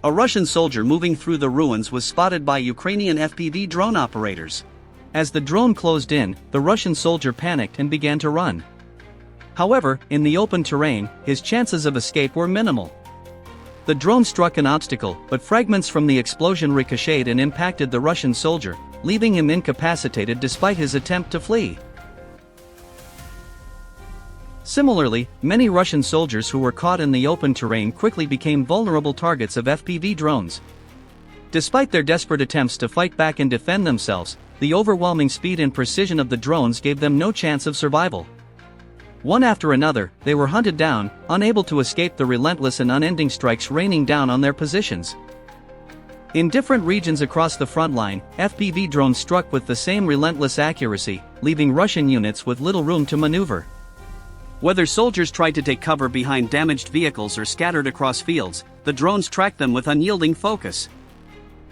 A Russian soldier moving through the ruins was spotted by Ukrainian FPV drone operators. As the drone closed in, the Russian soldier panicked and began to run. However, in the open terrain, his chances of escape were minimal. The drone struck an obstacle, but fragments from the explosion ricocheted and impacted the Russian soldier, leaving him incapacitated despite his attempt to flee. Similarly, many Russian soldiers who were caught in the open terrain quickly became vulnerable targets of FPV drones. Despite their desperate attempts to fight back and defend themselves, the overwhelming speed and precision of the drones gave them no chance of survival. One after another, they were hunted down, unable to escape the relentless and unending strikes raining down on their positions. In different regions across the front line, FPV drones struck with the same relentless accuracy, leaving Russian units with little room to maneuver. Whether soldiers tried to take cover behind damaged vehicles or scattered across fields, the drones tracked them with unyielding focus.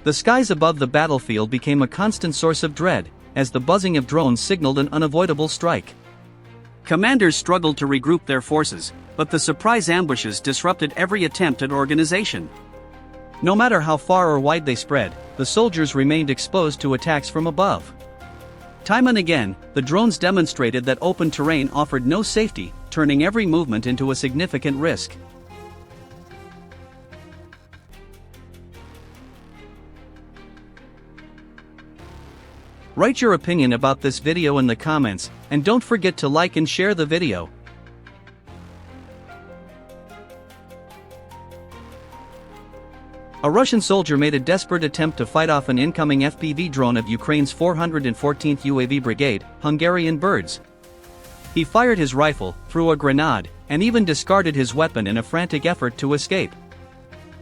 The skies above the battlefield became a constant source of dread, as the buzzing of drones signaled an unavoidable strike. Commanders struggled to regroup their forces, but the surprise ambushes disrupted every attempt at organization. No matter how far or wide they spread, the soldiers remained exposed to attacks from above. Time and again, the drones demonstrated that open terrain offered no safety, turning every movement into a significant risk. Write your opinion about this video in the comments, and don't forget to like and share the video. A Russian soldier made a desperate attempt to fight off an incoming FPV drone of Ukraine's 414th UAV Brigade, Hungarian Birds. He fired his rifle, threw a grenade, and even discarded his weapon in a frantic effort to escape.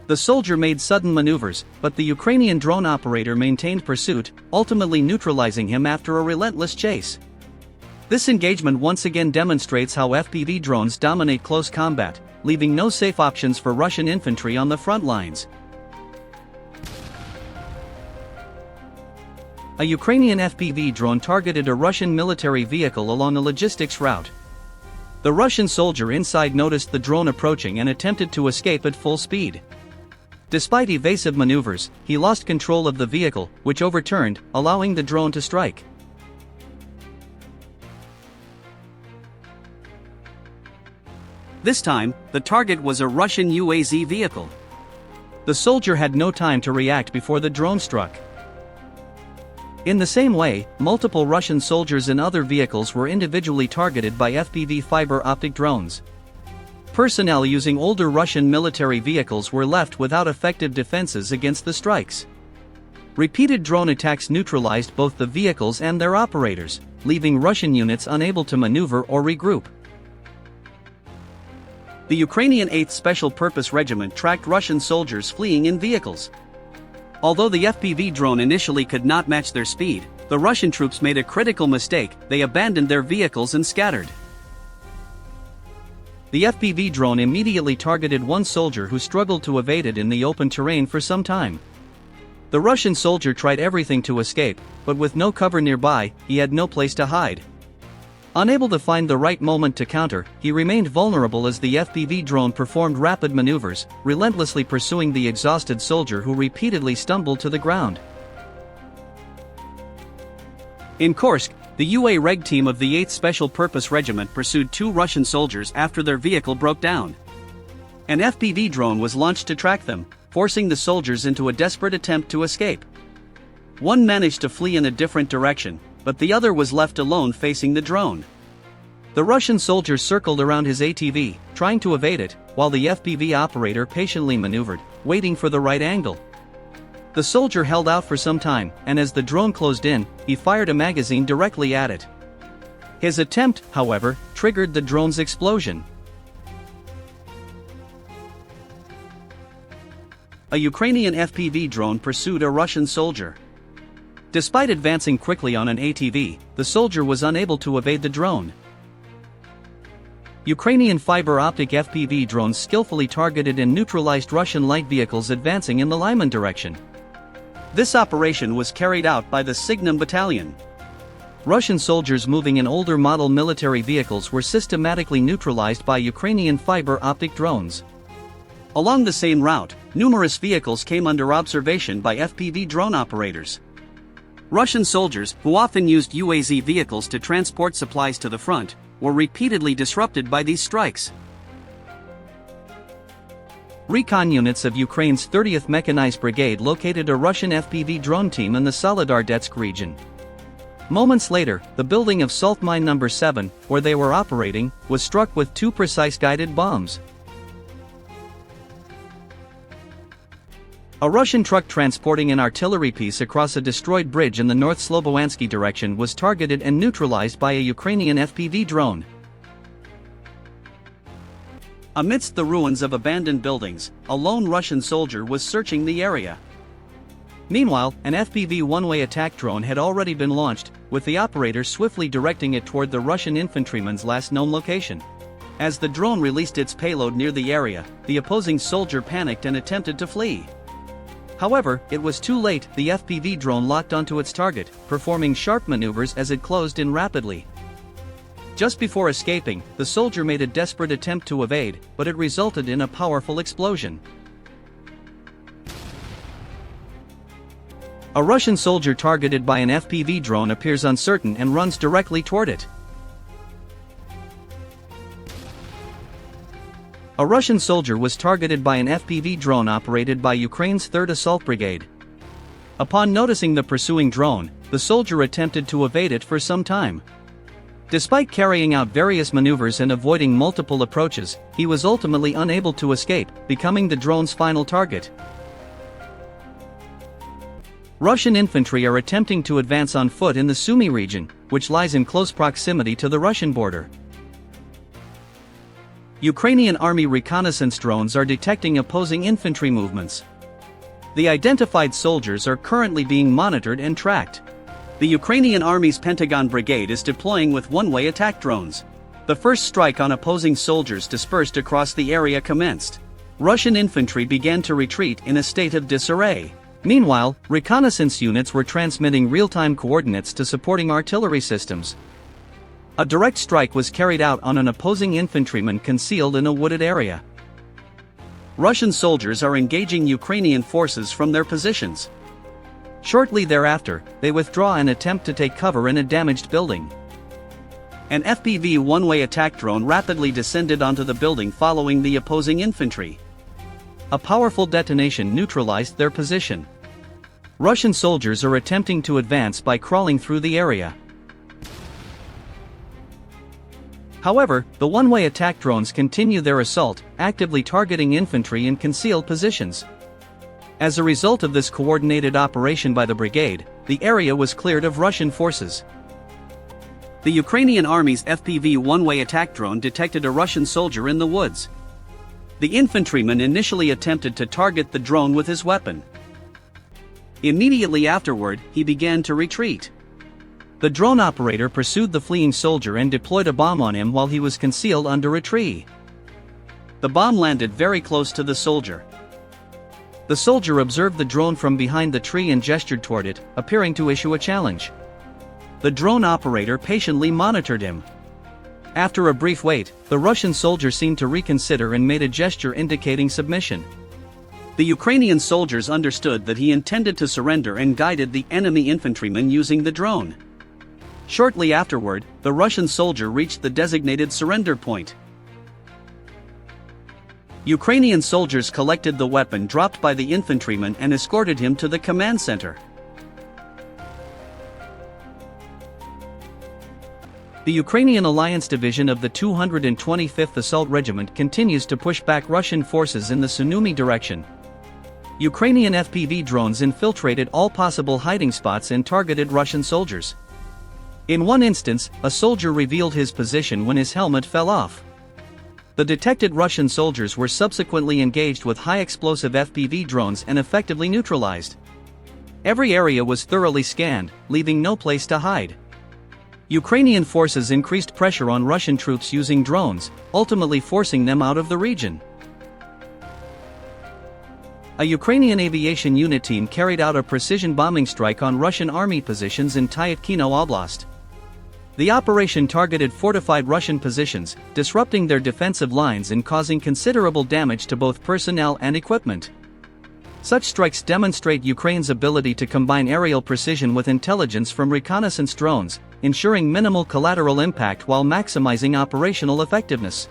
The soldier made sudden maneuvers, but the Ukrainian drone operator maintained pursuit, ultimately neutralizing him after a relentless chase. This engagement once again demonstrates how FPV drones dominate close combat, leaving no safe options for Russian infantry on the front lines. A Ukrainian FPV drone targeted a Russian military vehicle along a logistics route. The Russian soldier inside noticed the drone approaching and attempted to escape at full speed. Despite evasive maneuvers, he lost control of the vehicle, which overturned, allowing the drone to strike. This time, the target was a Russian UAZ vehicle. The soldier had no time to react before the drone struck. In the same way, multiple Russian soldiers in other vehicles were individually targeted by FPV fiber optic drones. Personnel using older Russian military vehicles were left without effective defenses against the strikes. Repeated drone attacks neutralized both the vehicles and their operators, leaving Russian units unable to maneuver or regroup. The Ukrainian 8th Special Purpose Regiment tracked Russian soldiers fleeing in vehicles. Although the FPV drone initially could not match their speed, the Russian troops made a critical mistake: they abandoned their vehicles and scattered. The FPV drone immediately targeted one soldier who struggled to evade it in the open terrain for some time. The Russian soldier tried everything to escape, but with no cover nearby, he had no place to hide. Unable to find the right moment to counter, he remained vulnerable as the FPV drone performed rapid maneuvers, relentlessly pursuing the exhausted soldier who repeatedly stumbled to the ground. In Kursk, the UA Reg team of the 8th Special Purpose Regiment pursued two Russian soldiers after their vehicle broke down. An FPV drone was launched to track them, forcing the soldiers into a desperate attempt to escape. One managed to flee in a different direction, but the other was left alone facing the drone. The Russian soldier circled around his ATV, trying to evade it, while the FPV operator patiently maneuvered, waiting for the right angle. The soldier held out for some time, and as the drone closed in, he fired a magazine directly at it. His attempt, however, triggered the drone's explosion. A Ukrainian FPV drone pursued a Russian soldier. Despite advancing quickly on an ATV, the soldier was unable to evade the drone. Ukrainian fiber optic FPV drones skillfully targeted and neutralized Russian light vehicles advancing in the Lyman direction. This operation was carried out by the Signum Battalion. Russian soldiers moving in older model military vehicles were systematically neutralized by Ukrainian fiber optic drones. Along the same route, numerous vehicles came under observation by FPV drone operators. Russian soldiers, who often used UAZ vehicles to transport supplies to the front, were repeatedly disrupted by these strikes. Recon units of Ukraine's 30th Mechanized Brigade located a Russian FPV drone team in the Solidar-Donetsk region. Moments later, the building of Salt Mine No. 7, where they were operating, was struck with 2 precise guided bombs. A Russian truck transporting an artillery piece across a destroyed bridge in the North Slobodansky direction was targeted and neutralized by a Ukrainian FPV drone. Amidst the ruins of abandoned buildings, a lone Russian soldier was searching the area. Meanwhile, an FPV one-way attack drone had already been launched, with the operator swiftly directing it toward the Russian infantryman's last known location. As the drone released its payload near the area, the opposing soldier panicked and attempted to flee. However, it was too late. The FPV drone locked onto its target, performing sharp maneuvers as it closed in rapidly. Just before escaping, the soldier made a desperate attempt to evade, but it resulted in a powerful explosion. A Russian soldier targeted by an FPV drone appears uncertain and runs directly toward it. A Russian soldier was targeted by an FPV drone operated by Ukraine's 3rd Assault Brigade. Upon noticing the pursuing drone, the soldier attempted to evade it for some time. Despite carrying out various maneuvers and avoiding multiple approaches, he was ultimately unable to escape, becoming the drone's final target. Russian infantry are attempting to advance on foot in the Sumy region, which lies in close proximity to the Russian border. Ukrainian army reconnaissance drones are detecting opposing infantry movements. The identified soldiers are currently being monitored and tracked. The Ukrainian Army's Pentagon Brigade is deploying with one-way attack drones. The first strike on opposing soldiers dispersed across the area commenced. Russian infantry began to retreat in a state of disarray. Meanwhile, reconnaissance units were transmitting real-time coordinates to supporting artillery systems. A direct strike was carried out on an opposing infantryman concealed in a wooded area. Russian soldiers are engaging Ukrainian forces from their positions. Shortly thereafter, they withdraw and attempt to take cover in a damaged building. An FPV one-way attack drone rapidly descended onto the building following the opposing infantry. A powerful detonation neutralized their position. Russian soldiers are attempting to advance by crawling through the area. However, the one-way attack drones continue their assault, actively targeting infantry in concealed positions. As a result of this coordinated operation by the brigade, the area was cleared of Russian forces. The Ukrainian Army's FPV one-way attack drone detected a Russian soldier in the woods. The infantryman initially attempted to target the drone with his weapon. Immediately afterward, he began to retreat. The drone operator pursued the fleeing soldier and deployed a bomb on him while he was concealed under a tree. The bomb landed very close to the soldier. The soldier observed the drone from behind the tree and gestured toward it, appearing to issue a challenge. The drone operator patiently monitored him. After a brief wait, the Russian soldier seemed to reconsider and made a gesture indicating submission. The Ukrainian soldiers understood that he intended to surrender and guided the enemy infantryman using the drone. Shortly afterward, the Russian soldier reached the designated surrender point. Ukrainian soldiers collected the weapon dropped by the infantryman and escorted him to the command center. The Ukrainian Alliance Division of the 225th Assault Regiment continues to push back Russian forces in the Sumy direction. Ukrainian FPV drones infiltrated all possible hiding spots and targeted Russian soldiers. In one instance, a soldier revealed his position when his helmet fell off. The detected Russian soldiers were subsequently engaged with high-explosive FPV drones and effectively neutralized. Every area was thoroughly scanned, leaving no place to hide. Ukrainian forces increased pressure on Russian troops using drones, ultimately forcing them out of the region. A Ukrainian aviation unit team carried out a precision bombing strike on Russian army positions in Tyatkino Oblast. The operation targeted fortified Russian positions, disrupting their defensive lines and causing considerable damage to both personnel and equipment. Such strikes demonstrate Ukraine's ability to combine aerial precision with intelligence from reconnaissance drones, ensuring minimal collateral impact while maximizing operational effectiveness.